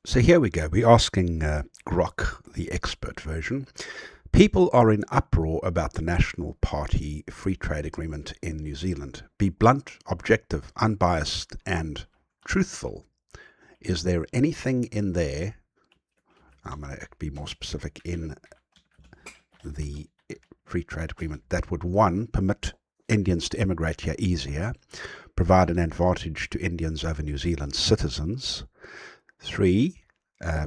So here we go. We're asking Grok, the expert version. People are in uproar about the National Party free trade agreement in New Zealand. Be blunt, objective, unbiased, and truthful. Is there anything in there, I'm going to be more specific, in the free trade agreement that would, one, permit Indians to emigrate here easier, provide an advantage to Indians over New Zealand citizens, three,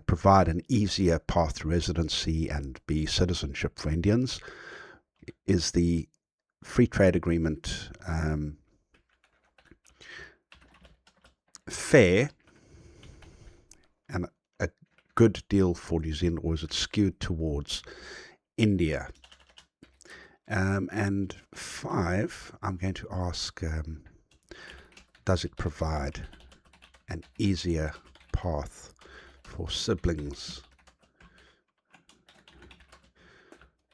provide an easier path to residency and be citizenship for Indians? Is the free trade agreement fair and a good deal for New Zealand, or is it skewed towards India? And five, I'm going to ask, does it provide an easier path for siblings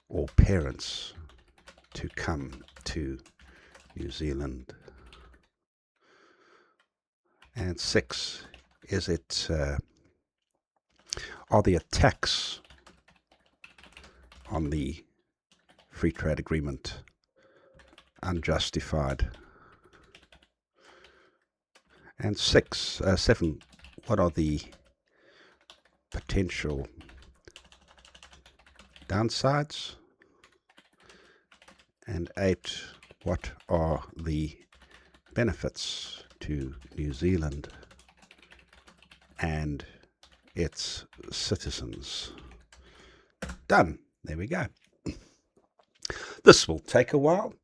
or parents to come to New Zealand? And six, is it are the attacks on the free trade agreement unjustified? And seven, what are the potential downsides? And eight, what are the benefits to New Zealand and its citizens? Done. There we go. This will take a while.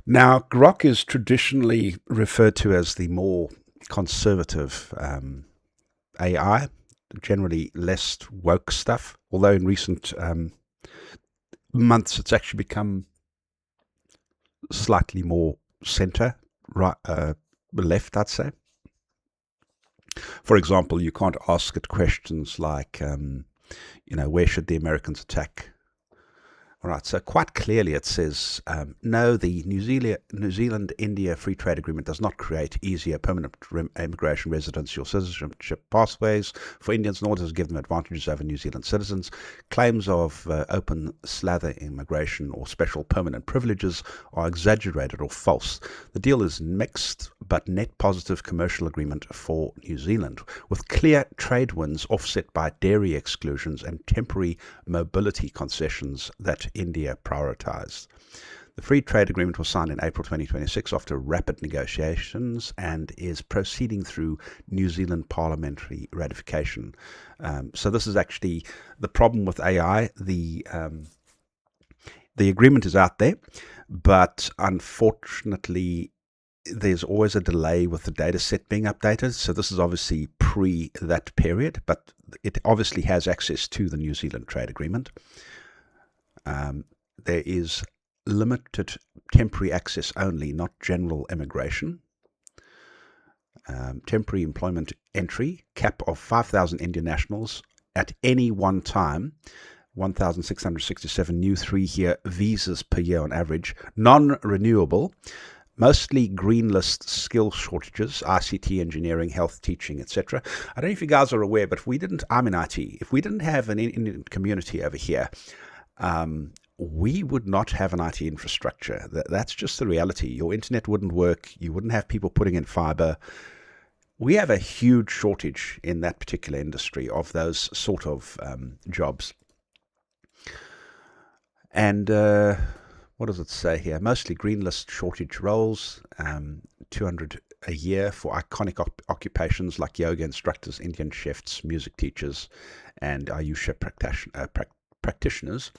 Now, Grok is traditionally referred to as the more conservative AI, generally less woke stuff, although in recent months it's actually become slightly more center, right, left, I'd say. For example, you can't ask it questions like, where should the Americans attack? All right, so quite clearly it says, no, the New Zealand-India Free Trade Agreement does not create easier permanent immigration, residency or citizenship pathways for Indians, nor does it give them advantages over New Zealand citizens. Claims of open slather immigration or special permanent privileges are exaggerated or false. The deal is mixed but net positive commercial agreement for New Zealand, with clear trade wins offset by dairy exclusions and temporary mobility concessions that India prioritized. The free trade agreement was signed in April 2026 after rapid negotiations and is proceeding through New Zealand parliamentary ratification. So this is actually the problem with AI. The agreement is out there, but unfortunately there's always a delay with the data set being updated. So this is obviously pre that period, but it obviously has access to the New Zealand trade agreement. There is limited temporary access only, not general immigration. Temporary employment entry, cap of 5,000 Indian nationals at any one time, 1,667 new 3-year visas per year on average, non-renewable, mostly green list skill shortages, ICT, engineering, health, teaching, etc. I don't know if you guys are aware, but I'm in IT. If we didn't have an Indian community over here, we would not have an IT infrastructure. That's just the reality. Your internet wouldn't work. You wouldn't have people putting in fiber. We have a huge shortage in that particular industry of those sort of jobs. And what does it say here? Mostly green list shortage roles, 200 a year for iconic occupations like yoga instructors, Indian chefs, music teachers, and Ayusha practitioners.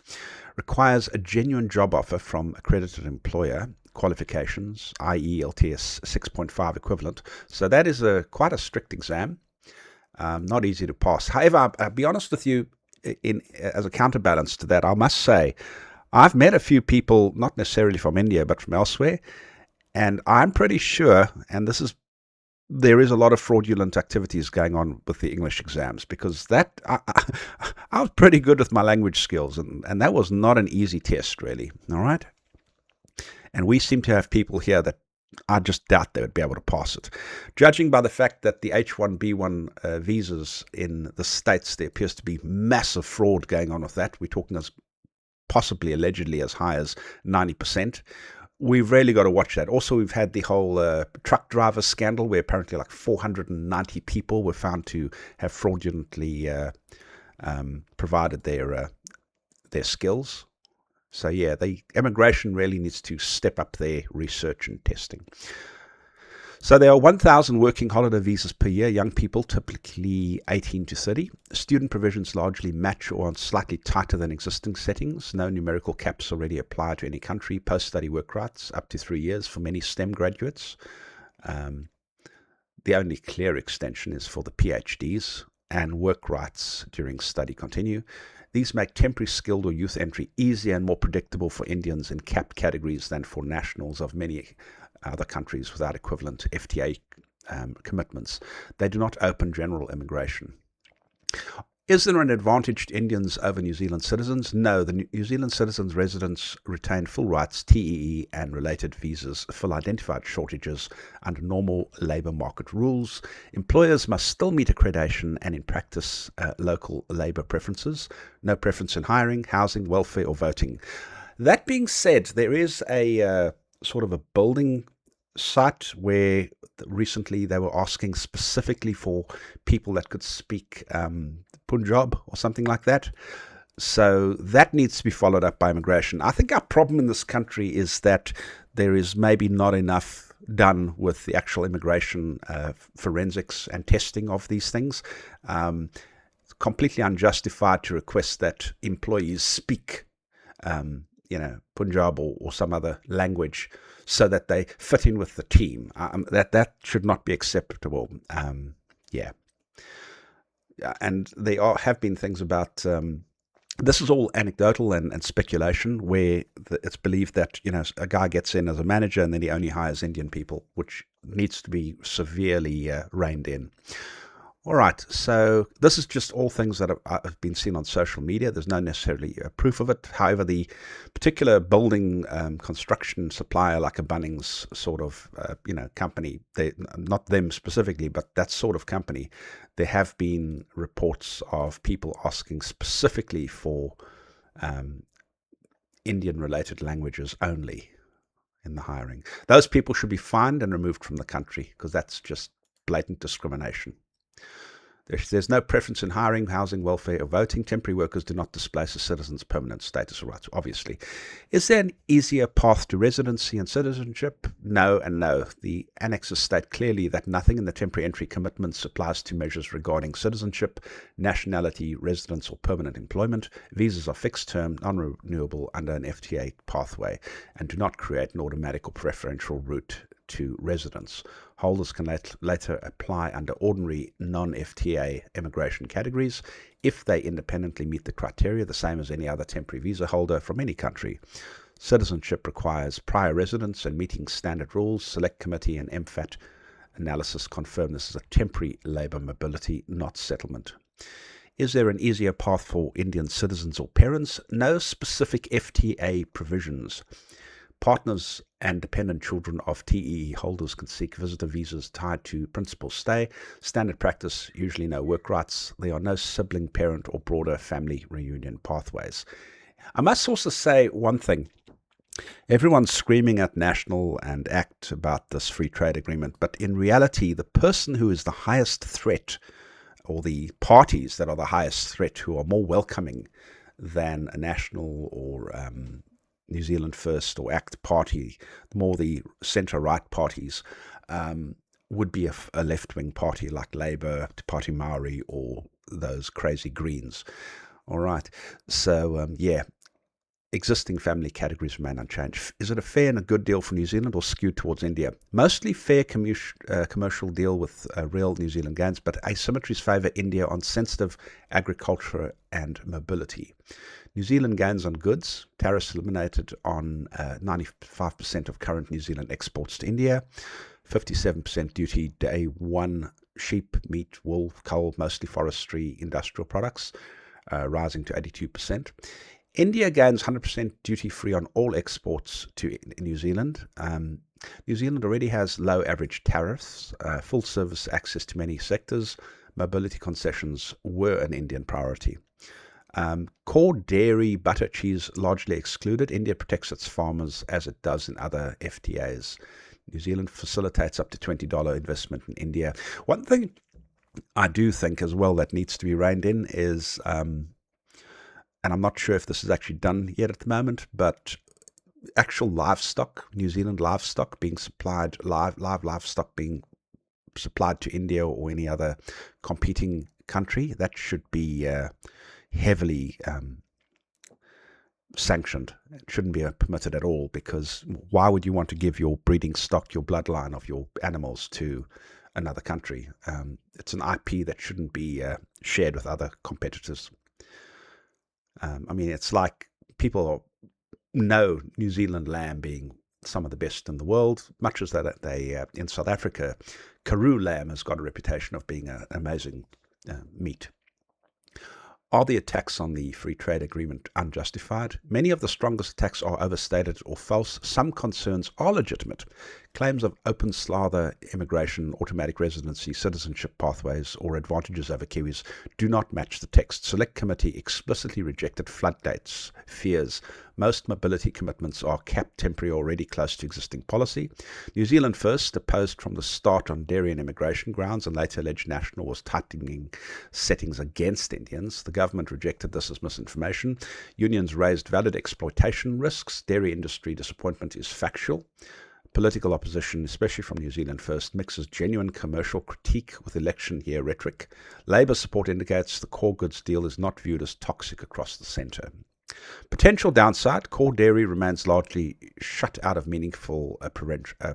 Requires a genuine job offer from accredited employer, qualifications, i.e. LTS 6.5 equivalent. So that is quite a strict exam, not easy to pass. However, I'll be honest with you, as a counterbalance to that, I must say, I've met a few people, not necessarily from India, but from elsewhere, and I'm pretty sure, and there is a lot of fraudulent activities going on with the English exams, because I was pretty good with my language skills, and that was not an easy test, really. All right. And we seem to have people here that I just doubt they would be able to pass it. Judging by the fact that the H-1B1 visas in the States, there appears to be massive fraud going on with that. We're talking as possibly allegedly as high as 90%. We've really got to watch that. Also, we've had the whole truck driver scandal where apparently like 490 people were found to have fraudulently provided their skills. So yeah, the immigration really needs to step up their research and testing. So there are 1,000 working holiday visas per year, young people, typically 18 to 30. Student provisions largely match or are slightly tighter than existing settings. No numerical caps already apply to any country. Post-study work rights up to 3 years for many STEM graduates. The only clear extension is for the PhDs, and work rights during study continue. These make temporary skilled or youth entry easier and more predictable for Indians in capped categories than for nationals of many other countries without equivalent FTA commitments. They do not open general immigration. Is there an advantage to Indians over New Zealand citizens? No, the New Zealand citizens' residents retain full rights, TEE and related visas, fill identified shortages under normal labour market rules. Employers must still meet accreditation and in practice local labour preferences. No preference in hiring, housing, welfare or voting. That being said, there is a sort of a building site where recently they were asking specifically for people that could speak Punjab or something like that. So that needs to be followed up by immigration. I think our problem in this country is that there is maybe not enough done with the actual immigration forensics and testing of these things. It's completely unjustified to request that employees speak Punjab or some other language so that they fit in with the team. That should not be acceptable. And there have been things about this is all anecdotal and speculation where it's believed that a guy gets in as a manager and then he only hires Indian people, which needs to be severely reined in. All right, so this is just all things that have been seen on social media. There's no necessarily proof of it. However, the particular building construction supplier, like a Bunnings sort of company, not them specifically, but that sort of company, there have been reports of people asking specifically for Indian-related languages only in the hiring. Those people should be fined and removed from the country because that's just blatant discrimination. There's no preference in hiring, housing, welfare, or voting. Temporary workers do not displace a citizen's permanent status or rights, obviously. Is there an easier path to residency and citizenship? No and no. The annexes state clearly that nothing in the temporary entry commitments applies to measures regarding citizenship, nationality, residence, or permanent employment. Visas are fixed term, non-renewable under an FTA pathway, and do not create an automatic or preferential route to residence. Holders can later apply under ordinary non-FTA immigration categories if they independently meet the criteria, the same as any other temporary visa holder from any country. Citizenship requires prior residence and meeting standard rules. Select Committee and MFAT analysis confirm this is a temporary labour mobility, not settlement. Is there an easier path for Indian citizens or parents? No specific FTA provisions. Partners and dependent children of TEE holders can seek visitor visas tied to principal stay. Standard practice, usually no work rights. There are no sibling, parent, or broader family reunion pathways. I must also say one thing. Everyone's screaming at National and ACT about this free trade agreement, but in reality, the person who is the highest threat, or the parties that are the highest threat, who are more welcoming than a National or New Zealand First or ACT party, more the centre-right parties, would be a left-wing party like Labour, Party Maori, or those crazy Greens. All right. So, existing family categories remain unchanged. Is it a fair and a good deal for New Zealand or skewed towards India? Mostly fair commercial deal with real New Zealand gains, but asymmetries favour India on sensitive agriculture and mobility. New Zealand gains on goods, tariffs eliminated on 95% of current New Zealand exports to India, 57% duty day one, sheep, meat, wool, coal, mostly forestry, industrial products, rising to 82%. India gains 100% duty-free on all exports to New Zealand. New Zealand already has low average tariffs, full service access to many sectors. Mobility concessions were an Indian priority. Core dairy, butter, cheese largely excluded. India protects its farmers as it does in other FTAs. New Zealand facilitates up to $20 investment in India. One thing I do think as well that needs to be reined in is, and I'm not sure if this is actually done yet at the moment, but actual livestock, New Zealand livestock being supplied, live livestock being supplied to India or any other competing country, that should be heavily sanctioned. It shouldn't be permitted at all, because why would you want to give your breeding stock, your bloodline of your animals to another country? It's an IP that shouldn't be shared with other competitors. I mean, it's like people know New Zealand lamb being some of the best in the world, much as that they in South Africa, Karoo lamb has got a reputation of being an amazing meat. Are the attacks on the free trade agreement unjustified? Many of the strongest attacks are overstated or false. Some concerns are legitimate. Claims of open slather immigration, automatic residency, citizenship pathways, or advantages over Kiwis do not match the text. Select Committee explicitly rejected floodgates, fears. Most mobility commitments are capped temporary already close to existing policy. New Zealand First opposed from the start on dairy and immigration grounds, and later alleged National was tightening settings against Indians. The government rejected this as misinformation. Unions raised valid exploitation risks. Dairy industry disappointment is factual. Political opposition, especially from New Zealand First, mixes genuine commercial critique with election year rhetoric. Labour support indicates the core goods deal is not viewed as toxic across the centre. Potential downside, core dairy remains largely shut out of meaningful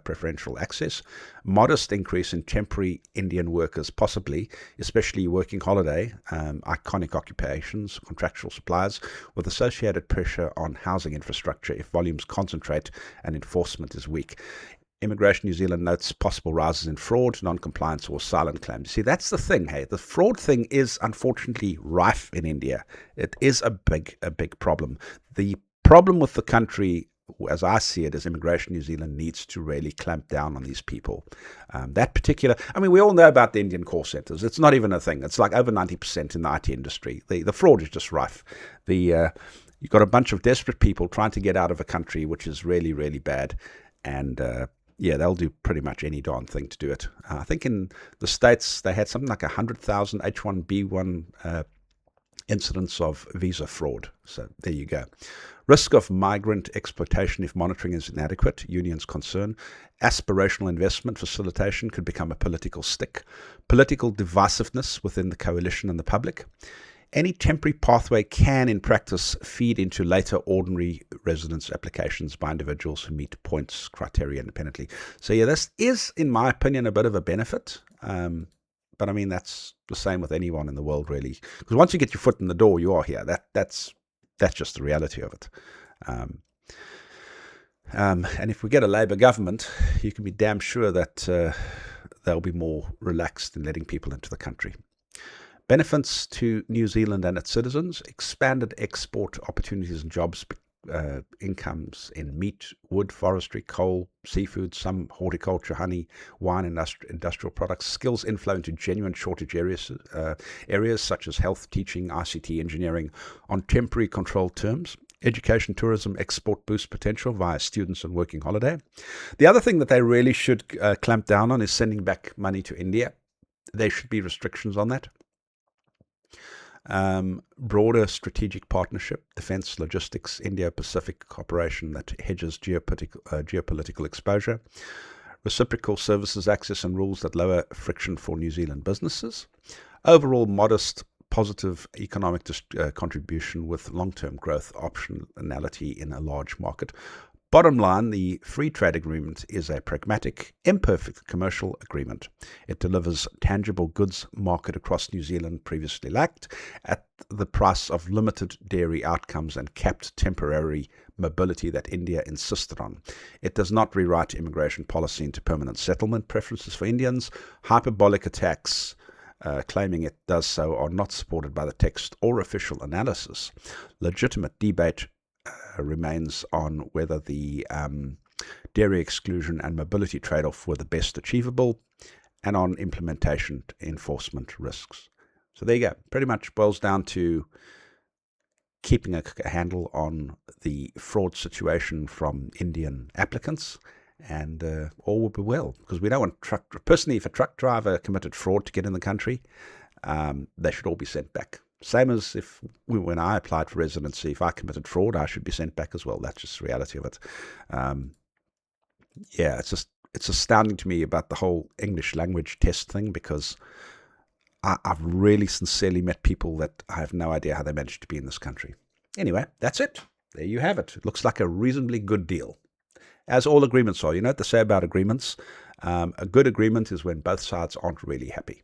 preferential access. Modest increase in temporary Indian workers, possibly, especially working holiday, iconic occupations, contractual suppliers, with associated pressure on housing infrastructure if volumes concentrate and enforcement is weak. Immigration New Zealand notes possible rises in fraud, non-compliance, or silent claims. See, that's the thing, hey. The fraud thing is unfortunately rife in India. It is a big problem. The problem with the country, as I see it, is Immigration New Zealand needs to really clamp down on these people. We all know about the Indian call centers. It's not even a thing. It's like over 90% in the IT industry. The fraud is just rife. You've got a bunch of desperate people trying to get out of a country, which is really, really bad. And they'll do pretty much any darn thing to do it. I think in the States, they had something like 100,000 H-1B1 incidents of visa fraud. So there you go. Risk of migrant exploitation if monitoring is inadequate, unions concern. Aspirational investment facilitation could become a political stick. Political divisiveness within the coalition and the public. Any temporary pathway can, in practice, feed into later ordinary residence applications by individuals who meet points criteria independently. So this is, in my opinion, a bit of a benefit. But I mean, that's the same with anyone in the world, really. Because once you get your foot in the door, you are here. That's just the reality of it. And if we get a Labour government, you can be damn sure that they'll be more relaxed in letting people into the country. Benefits to New Zealand and its citizens: expanded export opportunities and jobs, incomes in meat, wood, forestry, coal, seafood, some horticulture, honey, wine, industrial products, skills inflow into genuine shortage areas such as health, teaching, ICT, engineering on temporary controlled terms. Education, tourism, export boost potential via students and working holiday. The other thing that they really should clamp down on is sending back money to India. There should be restrictions on that. Broader strategic partnership, defense, logistics, Indo-Pacific cooperation that hedges geopolitical exposure, reciprocal services access and rules that lower friction for New Zealand businesses, overall modest positive economic contribution with long-term growth optionality in a large market. Bottom line, the free trade agreement is a pragmatic, imperfect commercial agreement. It delivers tangible goods market across New Zealand previously lacked at the price of limited dairy outcomes and capped temporary mobility that India insisted on. It does not rewrite immigration policy into permanent settlement preferences for Indians. Hyperbolic attacks claiming it does so are not supported by the text or official analysis, legitimate debate remains on whether the dairy exclusion and mobility trade-off were the best achievable, and on implementation enforcement risks. So there you go. Pretty much boils down to keeping a handle on the fraud situation from Indian applicants, and all will be well. Because we don't want personally, if a truck driver committed fraud to get in the country, they should all be sent back. Same as when I applied for residency, if I committed fraud, I should be sent back as well. That's just the reality of it. Yeah, it's astounding to me about the whole English language test thing, because I've really sincerely met people that I have no idea how they managed to be in this country. Anyway, that's it. There you have it. It looks like a reasonably good deal, as all agreements are. You know what they say about agreements? A good agreement is when both sides aren't really happy.